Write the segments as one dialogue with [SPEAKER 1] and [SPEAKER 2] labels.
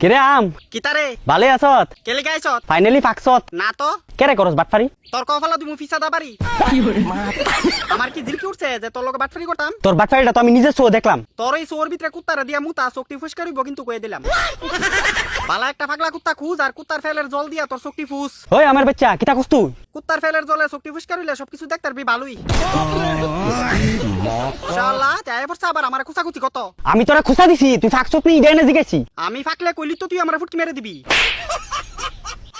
[SPEAKER 1] কিরে আম
[SPEAKER 2] কিতারে
[SPEAKER 1] ভালে আছত?
[SPEAKER 2] কেলে গাইছত
[SPEAKER 1] ফাইনালি ফাকছত
[SPEAKER 2] না তো
[SPEAKER 1] কেরে করস বাটফারি?
[SPEAKER 2] তোর কফালা তুমি ফিসা দাবারি আমার কি জিলকি উঠছে যে তোর লগে বাটফারি করতাম?
[SPEAKER 1] তোর বাটফারিটা তো আমি নিজে চো দেখলাম।
[SPEAKER 2] তোর এই সোর ভিতরে কুত্তারা দিয়া মুতা চোখটি ফুস করিব কিন্তু কয়ে দিলাম পালা একটা পাগলা কুত্তা খুঁজ আর কুত্তার ফেলের জল দিয়া তোর চোখটি ফুস।
[SPEAKER 1] ওই আমার বাচ্চা কিতা কস তুই?
[SPEAKER 2] কুত্তার ফেলের জলে চোখটি ফুস করিলে সবকিছু দেখতে পারবি ভালোই। শালা তাই বর্ষা আবার আমার কুচাকুচি কত।
[SPEAKER 1] আমি তোরা খুসা দিছি, তুই ফাকছত নি ইডাইনে জিগাইছি।
[SPEAKER 2] আমি ফাকলে কইলি তো তুই আমার ফুটকি মেরে দিবি।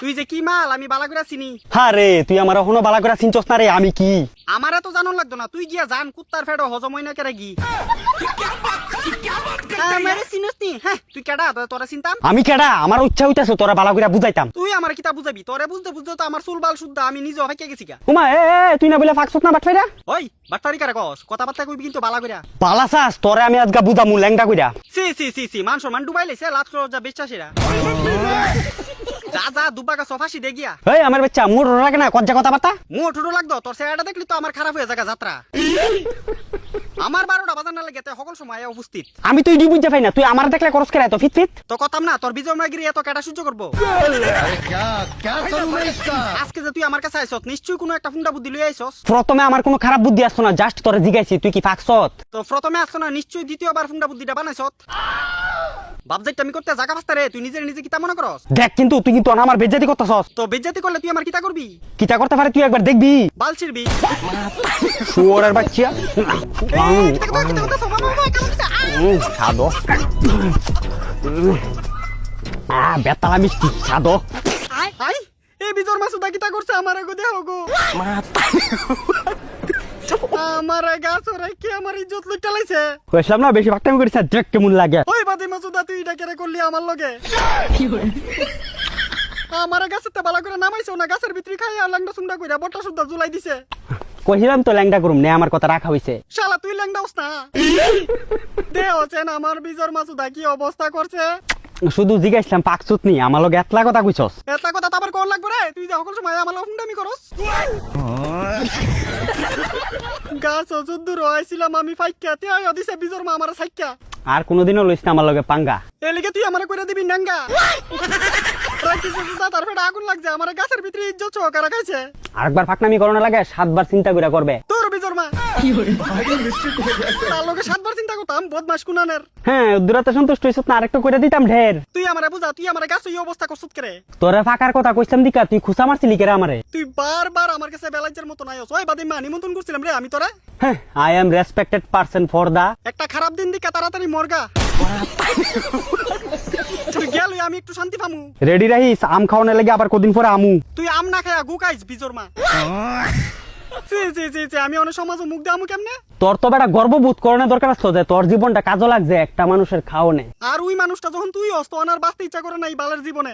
[SPEAKER 2] তুই যে কি মাল আমি বালাগুড়া চিনি।
[SPEAKER 1] হ্যাঁ রে, তুই আমার এখনো বালা করে চিনছস না রে আমি কি?
[SPEAKER 2] আমার তো জানো লাগতো না, তুই গিয়া জান কুত্তার ফেডো হজম হই না কেরে গি। আমারে চিনস নি? হ্যাঁ তুই কেডা তোরা চিনতাম?
[SPEAKER 1] আমি কেডা? আমার ইচ্ছা হইতাছে তোরা বালা করে বুঝাইতাম।
[SPEAKER 2] তুই আমার কিতা বুঝাবি? তোরে বুঝতে বুঝতে তো আমার চুল বাল শুদ্ধা আমি নিজে হইকে গেছি গা।
[SPEAKER 1] উমা এ তুই না বলে ফাকছত না বাটফাইরা?
[SPEAKER 2] ওই বাটপারি কারে কস? কথাবার্তা কইবি কিন্তু বালা কইরা।
[SPEAKER 1] বালা চাস তোরে আমি আজকে বুঝামু ল্যাংডা কইরা।
[SPEAKER 2] সি সি সি সি মান সম্মান ডুবাই লেছে লাত্র যা বেচাছিরা। যা যা দুবাকা সফাসি দে গিয়া।
[SPEAKER 1] এই আমার বাচ্চা মোর লাগে না কজ্জা কথাবার্তা।
[SPEAKER 2] মু ঠুডো লাগতো তোর সেটা দেখলি তো আমার খারাপ হয়ে যাগা যাত্রা। আমার 12টা বাজার না লাগে সকল সময় উপস্থিত।
[SPEAKER 1] আমি তুই বুঝতে পাই না, তুই আমার দেখলে করস কেরা এত ফিট ফিট?
[SPEAKER 2] তো কথাম না তোর বিজয় মাগিরি এত কেটা সহ্য করবো? আজকে যে তুই আমার কাছে আইছস নিশ্চয়ই কোনো একটা ফুন্ডা বুদ্ধি লই আইছস।
[SPEAKER 1] প্রথমে আমার কোনো খারাপ বুদ্ধি আসতো না, জাস্ট তোরে জিগাইছি তুই কি ফাকছত।
[SPEAKER 2] তো প্রথমে আসতো না নিশ্চয়ই দ্বিতীয়বার ফুন্ডা বুদ্ধিটা বানাইছত। বাপজাইটা আমি করতে জায়গা পাস্তা রে, তুই নিজের নিজে কিতা মনে করস?
[SPEAKER 1] দেখ কিন্তু তুই কিন্তু আমার বেজ্জাতি করতেছস।
[SPEAKER 2] তো বেজ্জাতি করলে তুই আমার কিতা করবি?
[SPEAKER 1] কিতা করতে পারে তুই একবার দেখবি।
[SPEAKER 2] বাল ছিড়বি।
[SPEAKER 1] শুয়োরের বাচ্চা। সাদো বেতালা মিষ্টি সাদো।
[SPEAKER 2] আই এই বিজর মাসুদা কিতা করছে আমার গো দেহ গো। আমার গাছ ওরাই কি আমার ইজ্জত লুইটা লাইছে।
[SPEAKER 1] কইছিলাম না বেশি ফাকতামি করিস না, দেখ কেমন লাগে।
[SPEAKER 2] ওই বাদে মাসুদা তুই এটা কেরে করলি আমার লগে? আমার গাছেতে বালা করে নামাইছো না, গাছের ভিতরে খাইয়া লাংডা সুংডা কইরা বট্টা সুদ্ধা জুলাই দিছে।
[SPEAKER 1] কইছিলাম তো ল্যাংডা করুম নে, আমার কথা রাখা হইছে।
[SPEAKER 2] শালা তুই ল্যাংডা হস না। দে হচ্ছেন আমার বিজর মাসুদা কি অবস্থা করছে।
[SPEAKER 1] শুধু জিগাইছিলাম পাকছুত নি, আমার লগে এতলা কথা কইছস।
[SPEAKER 2] এটা কথা তো আবার কোন লাগবে রে? তুই যে সকল সময় আমার হুন্ডামি করস। গাছ যুদ্ধ রয়েছিলাম আমি ফাইক্কা তে আয় দিছে বিজর মা আমার সাইক্কা।
[SPEAKER 1] আর কোনোদিনও লইছ না আমার লগে পাঙ্গা।
[SPEAKER 2] এলিগে তুই আমারে কইরা দিবি নাঙ্গা। রাখিস সুদা তার ফেটা আগুন লাগছে আমার গাছের ভিতরে ইজ্জত সহকারে খাইছে।
[SPEAKER 1] আরেকবার ফাকনামি করো না লাগে 7 বার চিন্তা কইরা করবে।
[SPEAKER 2] তোর বিজর মা তার লগে 7 বার চিন্তা করতাম বদমাশ কুনানের।
[SPEAKER 1] হ্যাঁ দূরাতে সন্তুষ্ট হইছত না, আরেকটা কইরা দিতাম ঢের।
[SPEAKER 2] তুই আমারে বুঝা, তুই আমারে গাছ এই অবস্থা করছত করে।
[SPEAKER 1] তোরে ফাকার কথা কইছাম দিকা তুই খুসা মারছিলি কেরা আমারে।
[SPEAKER 2] তুই বারবার আমার কাছে বেলাইজের মত নাই ওই বাদে মা নিমন্ত্রণ করছিলাম রে আমি তোরে।
[SPEAKER 1] হ্যাঁ I am respected person for the.
[SPEAKER 2] একটা খারাপ দিন দিকা তাড়াতাড়ি মরগা। তুই গেল আমি একটু শান্তি পামু।
[SPEAKER 1] রেডি রাহিস, আম খাওয়ানোর লাগে আবার কদিন পরে আমু।
[SPEAKER 2] তুই আম না খায়া গুকাইস বিজর মা। আমি অনেক সমাজ মুখ দিয়ে আমু কেমনে?
[SPEAKER 1] তোর তো বেটা গর্ববোধ করানো দরকার আছে যে তোর জীবনটা কাজে লাগছে একটা মানুষের খাওয়ানে।
[SPEAKER 2] আর ওই মানুষটা যখন তুই অস্ত অনার বাঁচতে ইচ্ছা করে নাই বালের জীবনে।